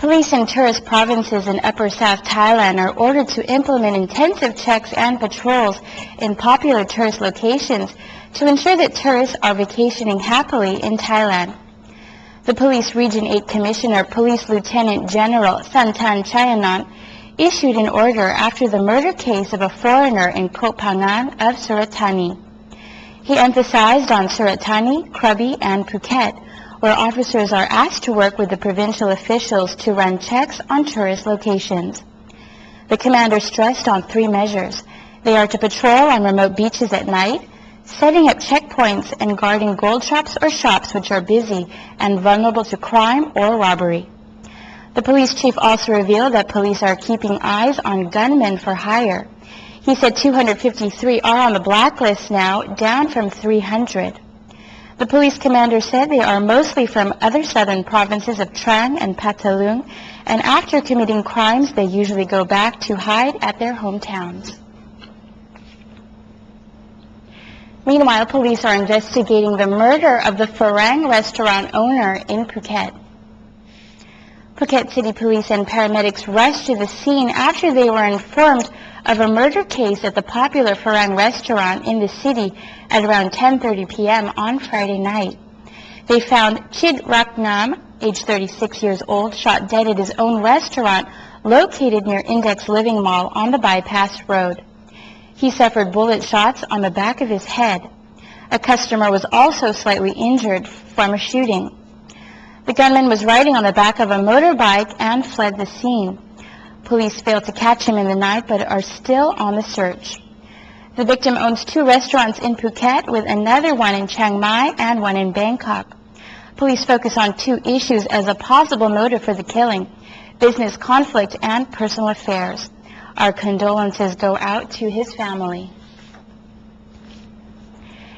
Police in tourist provinces in Upper South Thailand are ordered to implement intensive checks and patrols in popular tourist locations to ensure that tourists are vacationing happily in Thailand. The Police Region 8 Commissioner, Police Lieutenant General Santan Chayanant, issued an order after the murder case of a foreigner in Koh Phang-Nga of Surat Thani. He emphasized on Surat Thani, Krabi, and Phuket, where officers are asked to work with the provincial officials to run checks on tourist locations. The commander stressed on 3 measures. They are to patrol on remote beaches at night, setting up checkpoints and guarding gold shops or shops which are busy and vulnerable to crime or robbery. The police chief also revealed that police are keeping eyes on gunmen for hire. He said 253 are on the blacklist now, down from 300. The police commander said they are mostly from other southern provinces of Trang and Patalung, and after committing crimes, they usually go back to hide at their hometowns. Meanwhile, police are investigating the murder of the Farang restaurant owner in Phuket. Phuket City Police and paramedics rushed to the scene after they were informed of a murder case at the popular Farang restaurant in the city at around 10:30 p.m. on Friday night. They found Chid Raknam, age 36 years old, shot dead at his own restaurant located near Index Living Mall on the bypass road. He suffered bullet shots on the back of his head. A customer was also slightly injured from a shooting. The gunman was riding on the back of a motorbike and fled the scene. Police failed to catch him in the night but are still on the search. The victim owns 2 restaurants in Phuket, with another one in Chiang Mai and one in Bangkok. Police focus on 2 issues as a possible motive for the killing: business conflict and personal affairs. Our condolences go out to his family.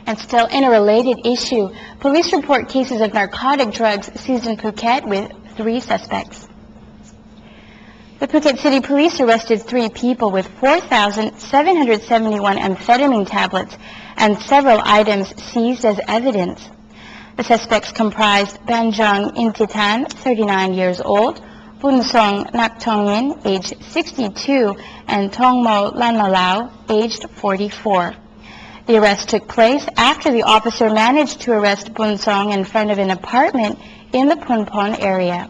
And still in a related issue, police report cases of narcotic drugs seized in Phuket with 3 suspects. The Phuket City Police arrested 3 people with 4,771 amphetamine tablets and several items seized as evidence. The suspects comprised Banjong Intitan, 39 years old, Bunsong Naktongin, aged 62, and Tongmo Lanmalau, aged 44. The arrest took place after the officer managed to arrest Bunsong in front of an apartment in the Phunphon area.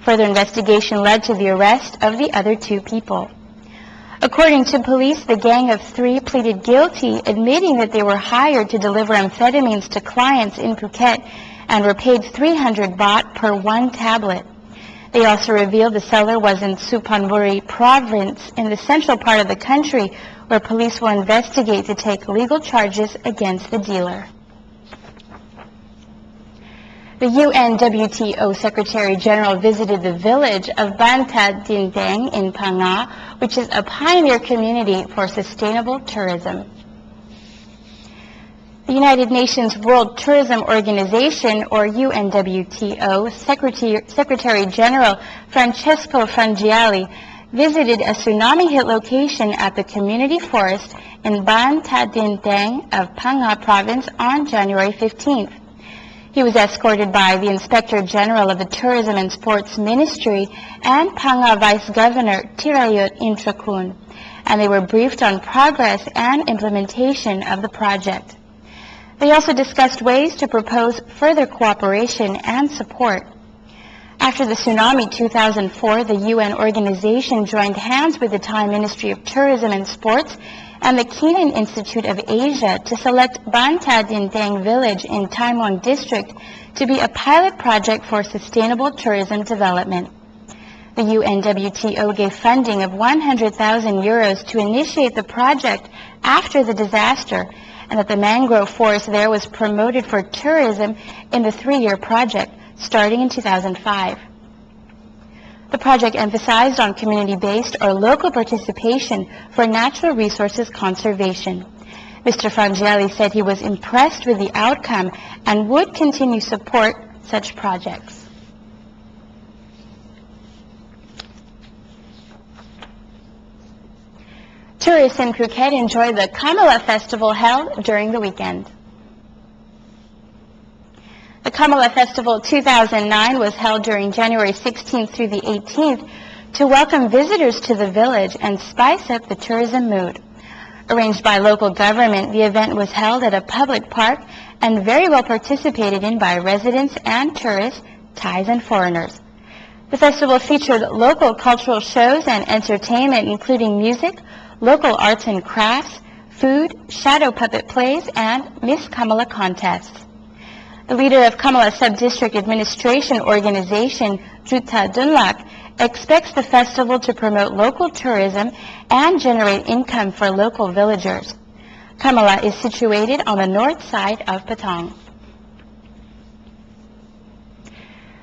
Further investigation led to the arrest of the other 2 people. According to police, the gang of 3 pleaded guilty, admitting that they were hired to deliver amphetamines to clients in Phuket and were paid 300 baht per 1 tablet. They also revealed the seller was in Suphanburi province in the central part of the country, where police will investigate to take legal charges against the dealer. The UN WTO Secretary General visited the village of Ban Tha Din Daeng in Phang-Nga, which is a pioneer community for sustainable tourism. The United Nations World Tourism Organization, or UNWTO, Secretary General Francesco Fangiali visited a tsunami-hit location at the community forest in Ban Tha Din Daeng of Phang-Nga province on January 15th. He was escorted by the Inspector General of the Tourism and Sports Ministry and Phang-Nga Vice Governor Tirayut Intrakun, and they were briefed on progress and implementation of the project. They also discussed ways to propose further cooperation and support. After the tsunami 2004, the UN organization joined hands with the Thai Ministry of Tourism and Sports and the Kenan Institute of Asia to select Ban Tha Din Daeng village in Thai Muang district to be a pilot project for sustainable tourism development. The UNWTO gave funding of 100,000 euros to initiate the project after the disaster, and that the mangrove forest there was promoted for tourism in the 3-year project starting in 2005. The project emphasized on community-based or local participation for natural resources conservation. Mr. Fangiali said he was impressed with the outcome and would continue support such projects. Tourists in Phuket enjoyed the Kamala Festival held during the weekend. The Kamala Festival 2009 was held during January 16th through the 18th to welcome visitors to the village and spice up the tourism mood. Arranged by local government, the event was held at a public park and very well participated in by residents and tourists, Thais and foreigners. The festival featured local cultural shows and entertainment, including music, local arts and crafts, food, shadow puppet plays, and Miss Kamala contests. The leader of Kamala Sub-District Administration Organization, Ban Tha Din Daeng, expects the festival to promote local tourism and generate income for local villagers. Kamala is situated on the north side of Patong.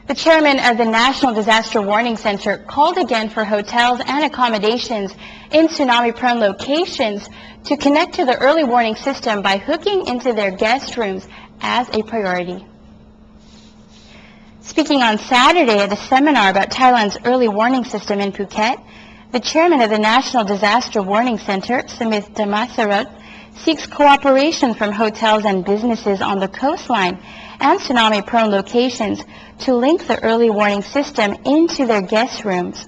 The chairman of the National Disaster Warning Center called again for hotels and accommodations in tsunami-prone locations to connect to the early warning system by hooking into their guest rooms as a priority. Speaking on Saturday at a seminar about Thailand's early warning system in Phuket, the chairman of the National Disaster Warning Center, Samith Damasarut, seeks cooperation from hotels and businesses on the coastline and tsunami-prone locations to link the early warning system into their guest rooms.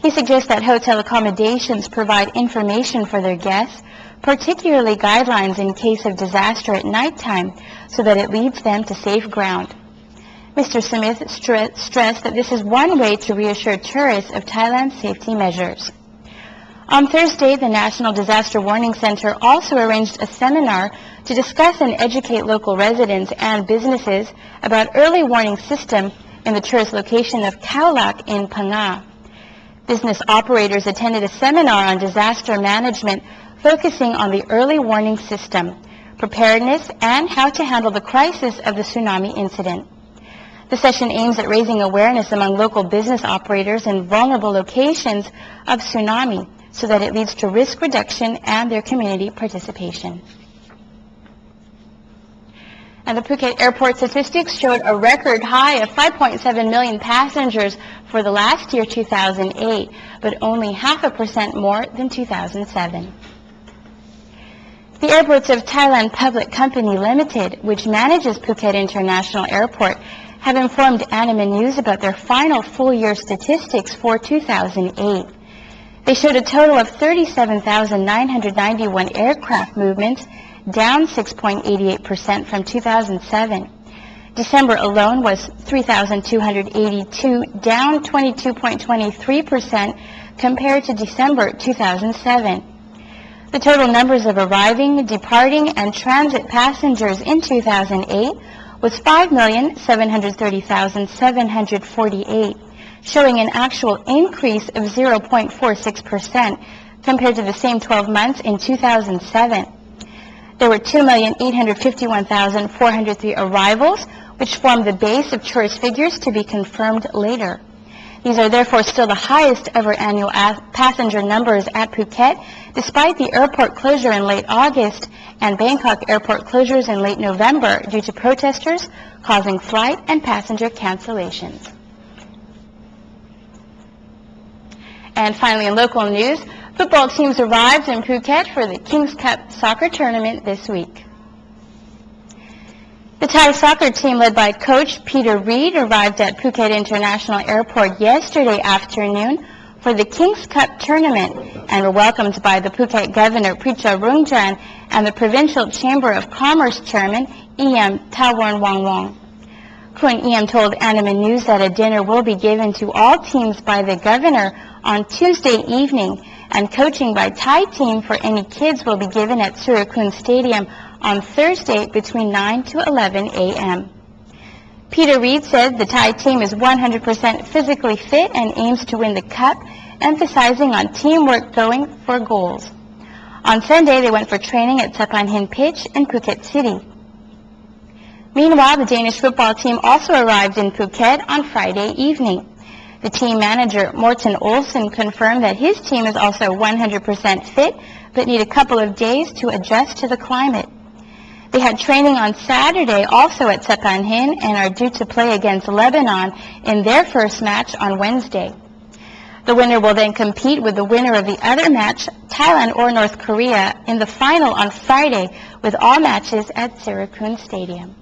He suggests that hotel accommodations provide information for their guests, particularly guidelines in case of disaster at nighttime, so that it leads them to safe ground. Mr. Smith stressed that this is one way to reassure tourists of Thailand's safety measures. On Thursday, the National Disaster Warning Center also arranged a seminar to discuss and educate local residents and businesses about early warning system in the tourist location of Khao Lak in Phang-Nga. Business operators attended a seminar on disaster management focusing on the early warning system, preparedness, and how to handle the crisis of the tsunami incident. The session aims at raising awareness among local business operators in vulnerable locations of tsunami so that it leads to risk reduction and their community participation. And the Phuket airport statistics showed a record high of 5.7 million passengers for the last year, 2008, but only 0.5% more than 2007. The Airports of Thailand Public Company Limited, which manages Phuket International Airport, have informed Andaman News about their final full-year statistics for 2008. They showed a total of 37,991 aircraft movements, down 6.88% from 2007. December alone was 3,282, down 22.23% compared to December 2007. The total numbers of arriving, departing, and transit passengers in 2008 was 5,730,748, showing an actual increase of 0.46% compared to the same 12 months in 2007. There were 2,851,403 arrivals, which form the base of tourist figures to be confirmed later. These are therefore still the highest ever annual passenger numbers at Phuket, despite the airport closure in late August and Bangkok airport closures in late November due to protesters causing flight and passenger cancellations. And finally, in local news, football teams arrived in Phuket for the King's Cup soccer tournament this week. The Thai soccer team led by coach Peter Reid arrived at Phuket International Airport yesterday afternoon for the King's Cup tournament and were welcomed by the Phuket Governor Pricha Rungjan and the Provincial Chamber of Commerce Chairman E.M. Thaworn Wangwong. Kun E.M. told Andaman News that a dinner will be given to all teams by the governor on Tuesday evening, and coaching by Thai team for any kids will be given at Surakun Stadium on Thursday between 9 to 11 a.m. Peter Reid said the Thai team is 100% physically fit and aims to win the cup, emphasizing on teamwork going for goals. On Sunday, they went for training at Sapan Hin Pitch in Phuket City. Meanwhile, the Danish football team also arrived in Phuket on Friday evening. The team manager, Morten Olsen, confirmed that his team is also 100% fit, but need a couple of days to adjust to the climate. They had training on Saturday also at Sapan Hin and are due to play against Lebanon in their first match on Wednesday. The winner will then compete with the winner of the other match, Thailand or North Korea, in the final on Friday, with all matches at Surakun Stadium.